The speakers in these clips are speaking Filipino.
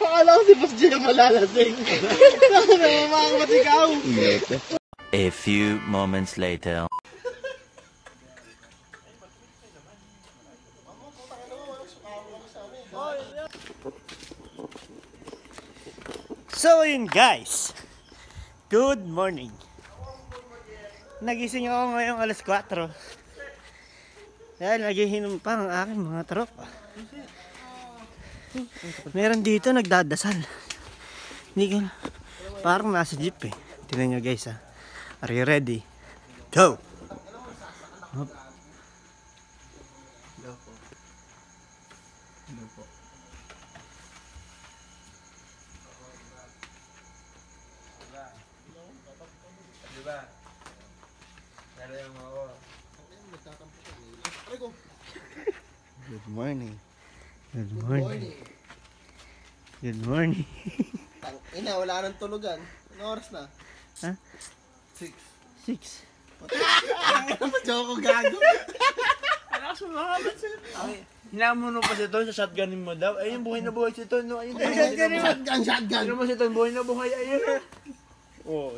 Akala ko si Boss J malalasing. Nakakamakamot ikaw. A few moments later. So yun guys, good morning. Nagising ako ngayong alas 4 dahil naghihinom pa ang aking mga tropa. Meron dito nagdadasal. Hindi ka, parang nasa jeep eh. Tingnan nyo guys ha. Are you ready? Go! Hop. Good morning. Good morning. Good morning. Ina, wala nang tulugan. Anong oras na? Ha? 6. 6. Ano joke ko gago? Alas mo mga sila. Hinamuno pa si Ton sa shotgunin mo daw. Ayun, buhay na buhay si Ton. No? Ayun, Shotgun. Ano mo si Ton, buhay na buhay. Ayun. Oh.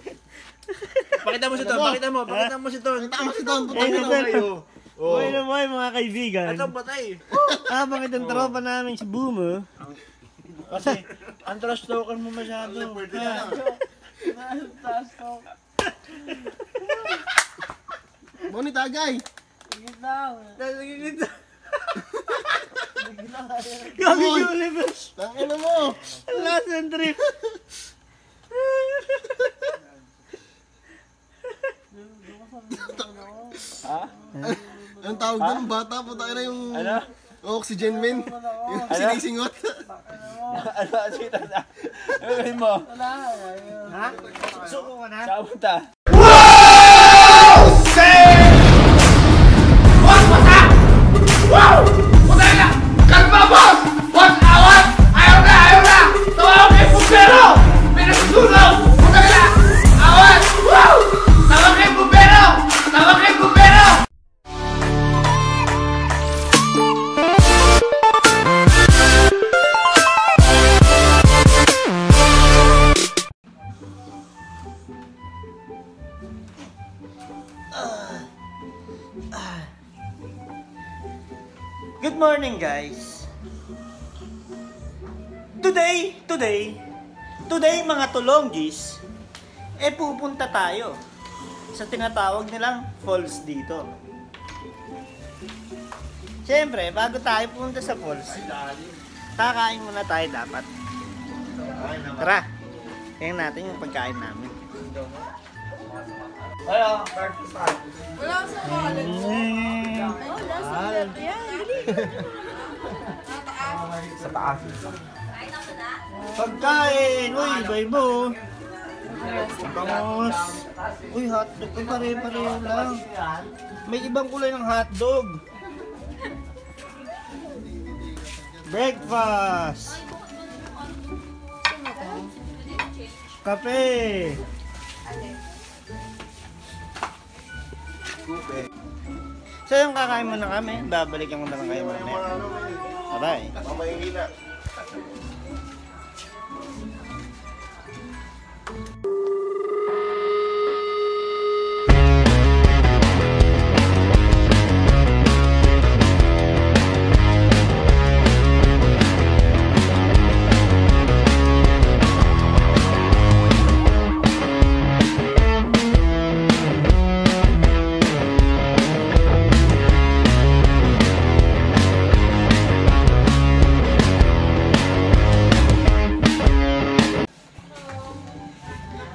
Pakita mo si Ton, pakita mo si Ton. Tama si Don, puta Ayun mo na kayo. Buhay na buhay mga kaibigan. Atong patay. Bakit ang tropa namin si Boomo? Kasi, ang trash talker mo masyado. Boni tagay. Kami universe. Tangina mo. Last and trip. Ha? Anong tawag doon? Bata po tayo na yung Ano? oxygen man. Yung sinisingot. Ano? Sita na. Ano gawin mo? Ha? Suko ka na? Saan punta? Good morning guys. Today mga tulonggis, pupunta tayo sa tinatawag nilang falls dito. Siyempre, bago tayo pupunta sa falls, kakain muna tayo dapat. Tara, tingnan natin yung pagkain namin. Wala. Wala sa wallet. Wala sa wallet. Sa taas. Pagkain! Uy, baybo! Bangos! Uy, hotdog. Uy, pare-pareho lang. May ibang kulay ng hotdog. Breakfast! Kape! So yung kakain muna kami, babalikan ko na lang kayo mamaya. Bye-bye. Mamahingina.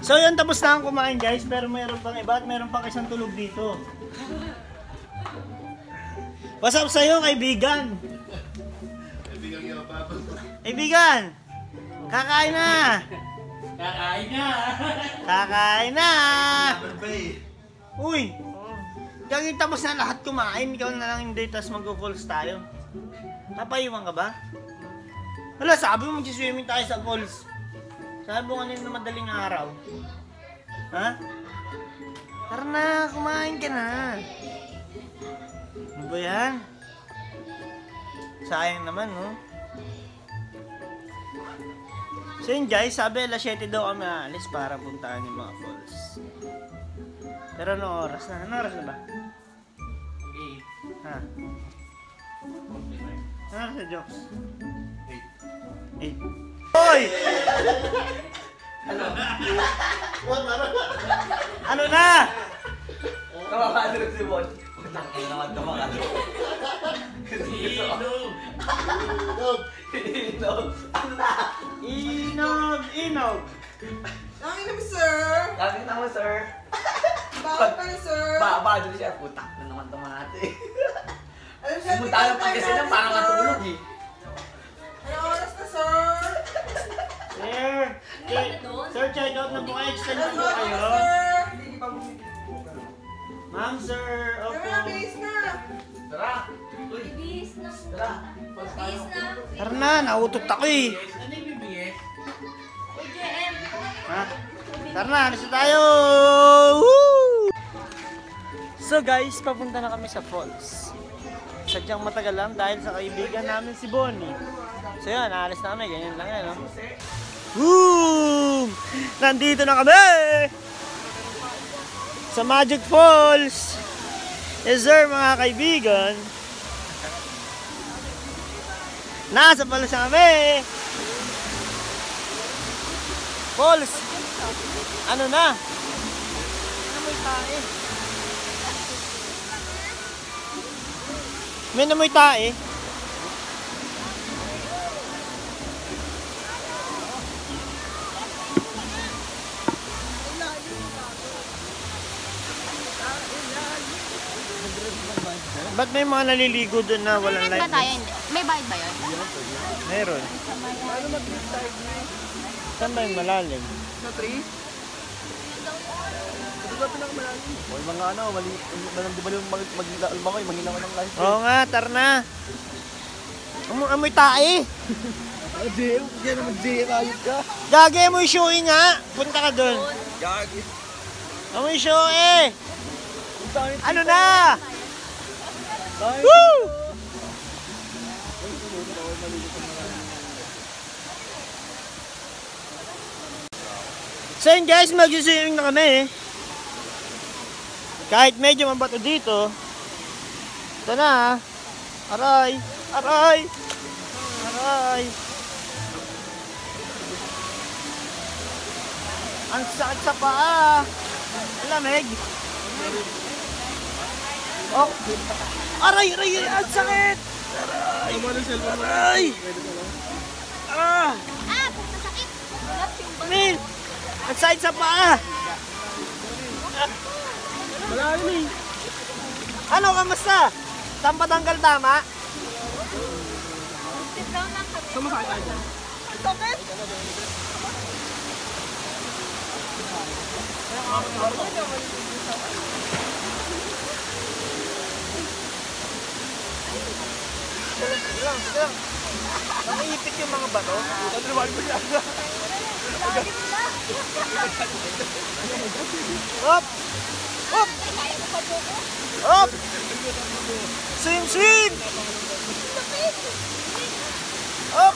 So yun, tapos na akong kumain guys, pero mayroon pang iba at mayroon pang isang tulog dito. What's up sa'yo, kaibigan? Kaibigan! Kakain na! Kakain na! Uy! Gagawin tapos na lahat kumain, ikaw na lang hindi, tapos mag-falls tayo. Napaiwan ka ba? Wala, sabi mo mag-swimming tayo sa falls. Sabi mo kanina madaling araw. Ha? Tara na, kumain ka na. Ano ba yan? Sayang naman, no? So yun guys, sabi alas 7 daw kami aalis para puntaan yung mga falls. Pero anong oras na? Anong oras na ba? 8. Ha? Anong oras na, Jokes? 8. Hoy! Ano na? Kamakadro si Bon. Tangin naman kamakadro. Inog! Nangin naman, sir. Tangin naman, sir. Bakit pa na, sir? Babado siya. Putak na naman tumate. Alam siya, Pumunta lang pag kasi lang parang matulog eh. Anong oras na, sir? Sir, check out na po kayo. Extend na Anong po oras kayo. na, sir? Ma'am, sir. Sir, Opo. bilis na. Tara. Ibis na. Tara. Ibis na. Tara na, nautot ako eh. Ano yung BBS? Uy, JM. Ha? Tara na, alis na tayo! Woo! So guys, papunta na kami sa falls. Sadyang matagal lang dahil sa kaibigan namin si Bonnie. So yun, aalis na kami, ganyan lang yan, no? Woo! Nandito na kami! Sa Magic Falls! Yes sir, mga kaibigan! Nasa falls na kami! Falls! Ano na? Namoy tae. May namoy tae. Ba't may mga naliligo doon na walang May light? ba tayo? Hindi. May bayad ba yun? Meron. Saan ba yung malalim? Sa 3? Ito ba pinakamalalim? O yung mga ano, di ba yung mag-albangoy, maghinawa ng life. Oo nga, tara na. Amoy tae. JM, yan naman JM, ayot ka. Gagay mo yung showy nga. Punta ka doon. Gagi. Amoy showy. Ano na? Woo! So yun guys, mag-swimming na kami. Kahit medyo mabato dito. Ito na. Aray! Aray! Aray! Ang sakit sa paa. Ang lamig. Oh! Aray! Aray! Ang sakit! Aray! Aray! Ah! Ah, kung masakit. Ulat yung ba? Min! Ang sakit sa paa! Malalim eh. Ano, kamusta? Saan patanggal tama? Sit down lang kami. Sumasakit tayo dyan. Sakit! Lang. Nangiipit yung mga bato. Hop! Hop! Hop! Swim! Hop!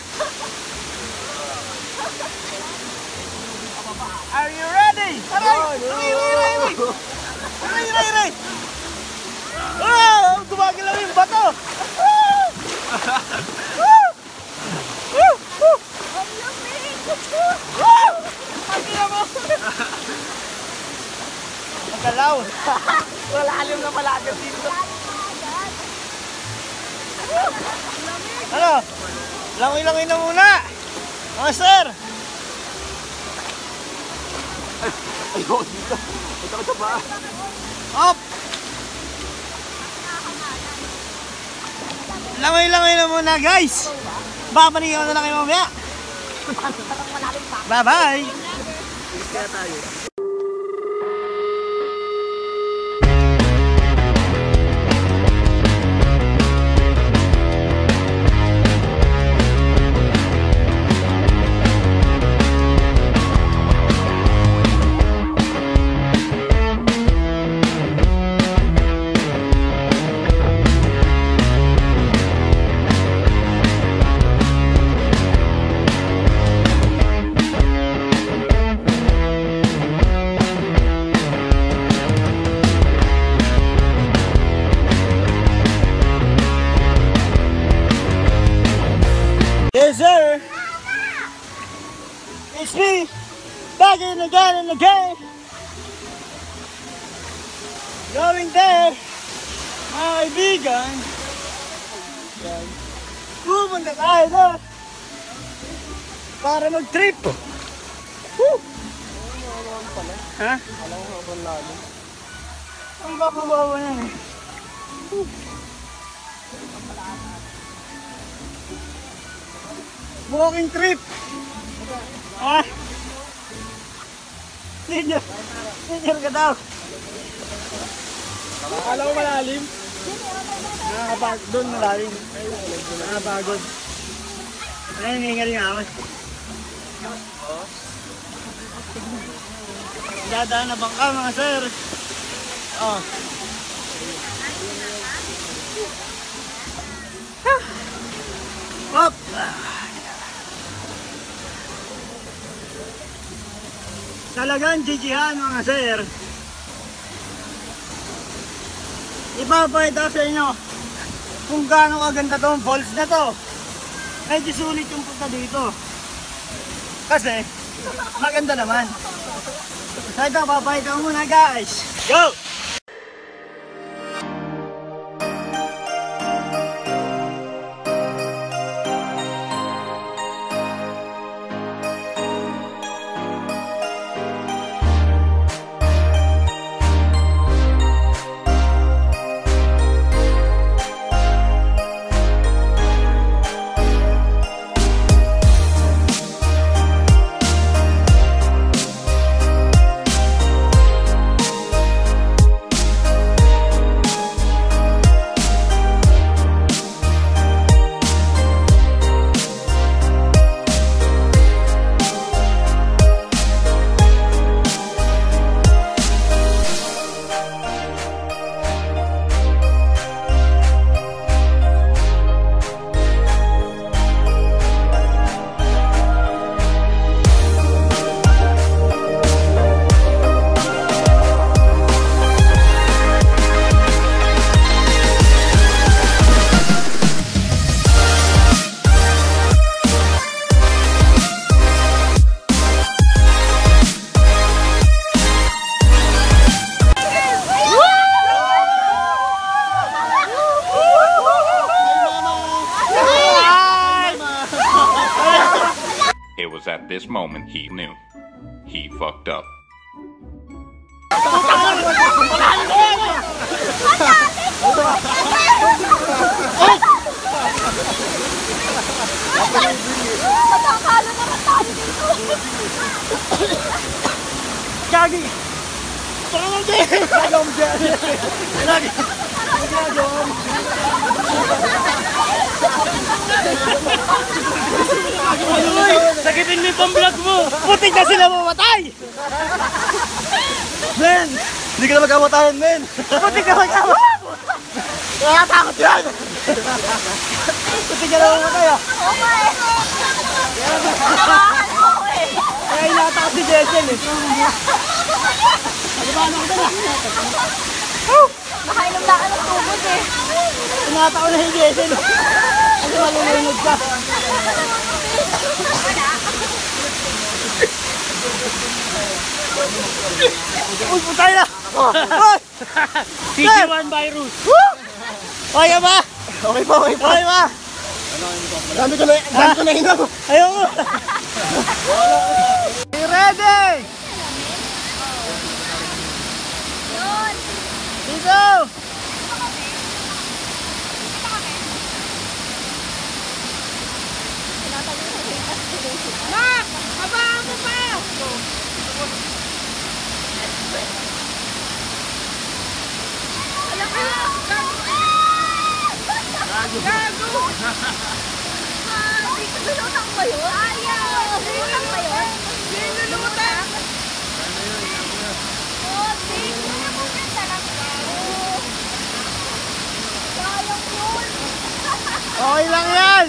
Are you ready? Aray! Aray! Oh! Gumagalaw yung bato! Magalaw! Wala alam na pala agad dito. Ano? Langoy-langoy na muna! Mga sir! Ayun, dito. Ito ka ba? Hop! Langoy-langoy na muna guys! Babalikan ko na lang kayo mamaya! Bye-bye! Kaya tayo. Back in again and again. Going there. Mga kaibigan. Yan. Pupunta tayo doon. Para mag-trip. Woo! Ha? Alam mo, sobrang lalim. Ang bababawa na eh. Walking trip. Ha? Senior. Senior ka daw. Alam mo malalim? Nakakapagod. Doon malalim. Nakakapagod. Ayun, hingaling ako. Dadaan na bangka mga sir. Oh. Hop! Talagang jijihan mga sir. Ipapakita sa inyo kung gaano kaganda tong falls na to. Medyo sulit yung punta dito. Kasi maganda naman. So ito, papakita ko muna guys. Go! It was at this moment he knew. He fucked up. Matakalo naman tayo dito. Gagi! Parang din! Gagawin dyan! Lagi! Uy! Sakitin mo yung pang-vlog mo! Putik na sila mamatay! Men! Hindi ka na magkamatayan, men! Putik na magkamatayan! Nakatakot yan! Putik ka na mamatay ah! Okay. Nakakan mo ako eh. Kaya inatakot si Jessel eh! Ano ko na? Nakainom na ka ng tubod eh. Inatakot na si Jessel! Ano malulunod ka? Uy, putay na! CG1 virus! Okay ka ba? Okay pa, okay pa. Okay ba? Dami ko na inaw. Ayoko! Ready! Dito! Nak! Abang mo pa! Alam ka! Gago! Dito lulutang ba yun? Ayaw! Lulutang ba yun? Hindi lulutang! Oh, dito na mo yan talaga. Sayang yun! Okay lang yan!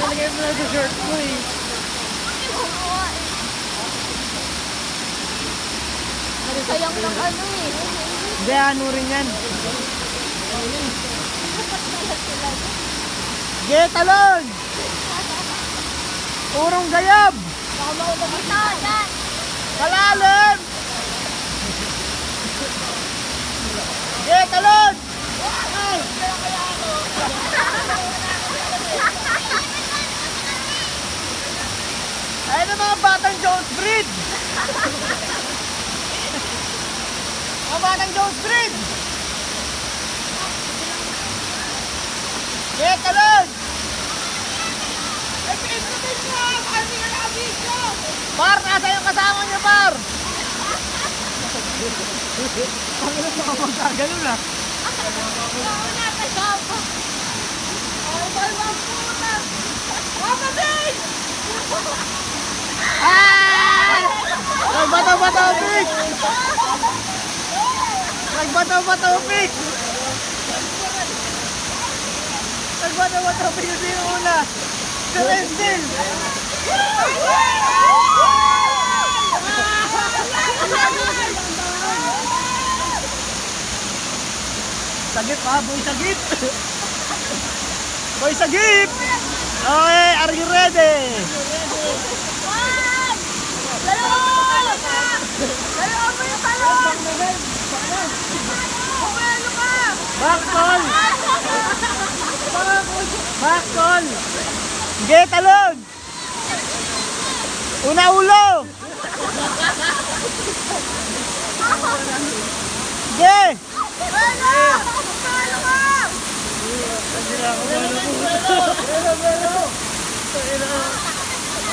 Nalagay mo na sa shirt mo eh. Sayang lang ano eh. Hindi, ano rin yan. Getalon! Urong gayab! Baka maubag ito, yan! mga batang Jones Breed! Mga batang Jones Breed! Sige, talon! Par, nasa yung kasama niyo, Par! Ang ina mo kapag kagano na. Nagbato-bato, Pik! Nagbato-bato, Pik! Nagbato-bato, Pik! Sino una? Si Renzel! Sagip ha, boy sagip! Boy sagip! Okay, are you ready? Backball! Backball! Sige, talon! Una ulo! Sige!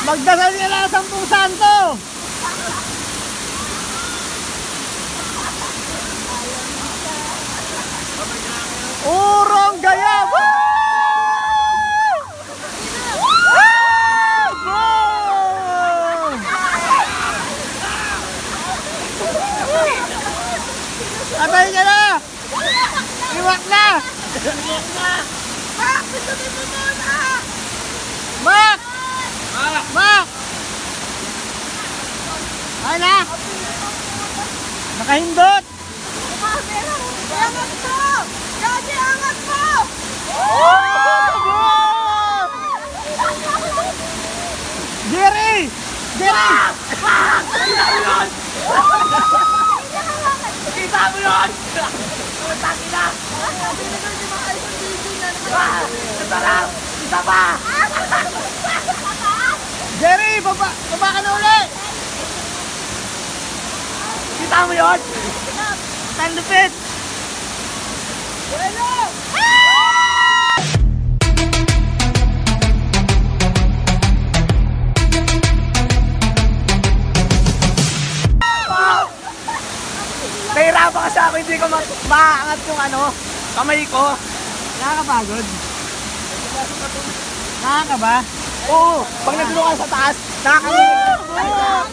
Magdasal niya lang sa 10 santo! Urong gaya! Woo! Boom! Atay ka na! Iwak na! Mak! Mak! Ay na! Nakahindot! Angat mo! Gagi, angat mo! Jerry! Jerry! Kita mo yun! Taki na! Ito lang! Isa pa! Jerry! Baba ka na uli! Kita mo yun! Tandupit! Nahirapan kasi ako, hindi ko maangat yung kamay ko. Nakakapagod? Nakakaba? Oo, pag nandun ka sa taas, nakakalimutan.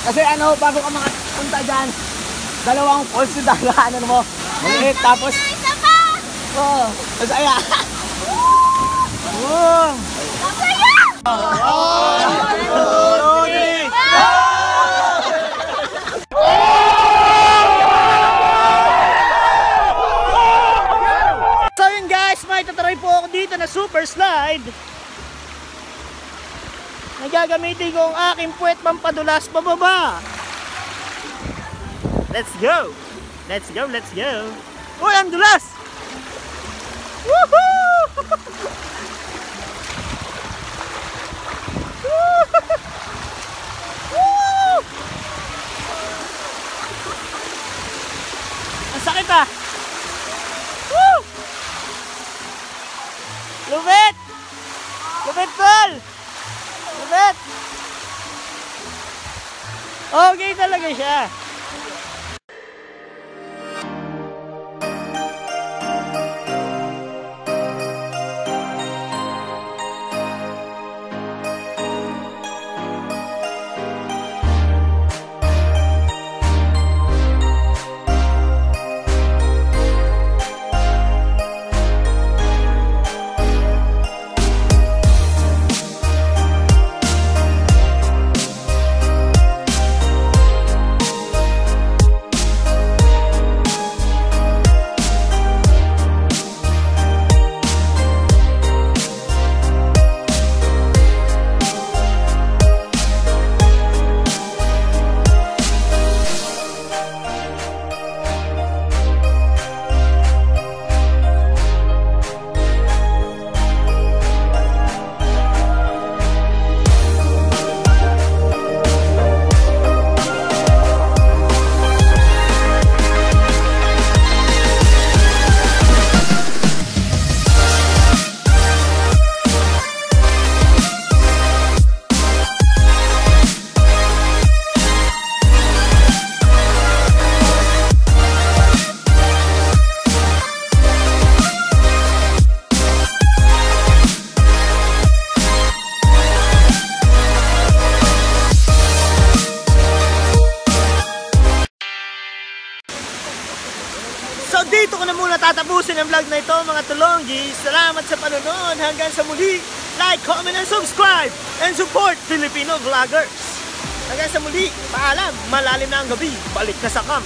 Kasi bago ka makapunta dyan, dalawang falls yung dadaanan mo. Maliit, tapos... Oo, masaya. Oh! So yun guys, may tatry po ako dito na super slide. Nagagamitin ko ang aking puwet pampadulas pababa. Let's go! Let's go, let's go! Uy, ang dulas! Woohoo! Woo! Ang sakit ah! Woo! Lupit! Lupit, tol! Lupit! Okay talaga siya. muna tatapusin ang vlog na ito mga tulonggis. Salamat sa panonood. Hanggang sa muli. Like, comment, and subscribe. And support Filipino vloggers. Hanggang sa muli. Paalam. Malalim na ang gabi. Balik na sa camp.